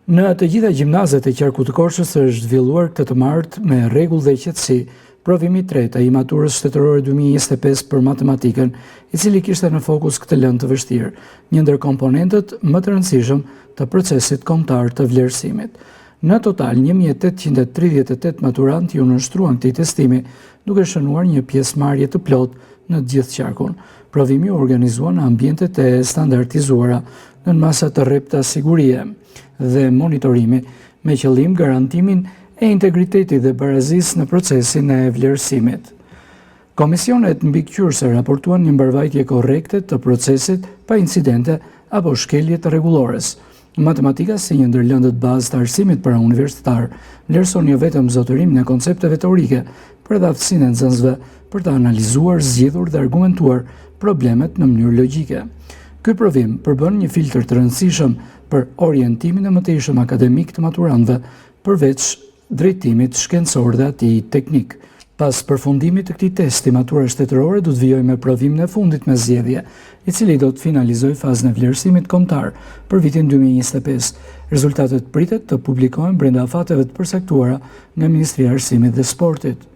Në të gjitha gjimnazet e Qarkut të Korçës është zhvilluar këtë të martë me rregull dhe qetësi provimi i tretë i maturës shtetërore 2025 për matematikën, i cili kishte në fokus këtë lëndë të vështirë, një ndër komponentët më të rëndësishëm të procesit kombëtar të vlerësimit. Në total, 1838 maturantë ju nënshtruan këtij testimi, duke shënuar një pjesëmarrje të plotë në gjithë qarkun. Provimi u organizua në ambientet e standardizuara në masa të rrepta sigurie dhe monitorimi me qëllim garantimin e integritetit dhe barazisë në procesin e vlerësimit. Komisionet mbikëqyrëse raportuan një mbarvajtje korrekte të procesit pa incidente apo shkelje të rregullores. Matematika, si një ndër lëndët bazë të arsimit para universitar, vlerëson jo vetëm zotërimin e koncepteve teorike, por edhe aftësinë e nxënësve për të analizuar, zgjidhur dhe argumentuar problemet në mënyrë logjike. Ky provim përbën një filtr të rëndësishëm për orientimin e mëtejshëm akademik të maturantëve, përveç drejtimit shkencor dhe atij teknik. Pas përfundimit të këtij testi, matura shtetërore do të vijojë me provimin e fundit me zgjedhje, i cili do të finalizojë fazën e vlerësimit kombëtar për vitin 2025. Rezultatet pritet të publikohen brenda afateve të përcaktuara nga Ministria e Arsimit dhe Sportit.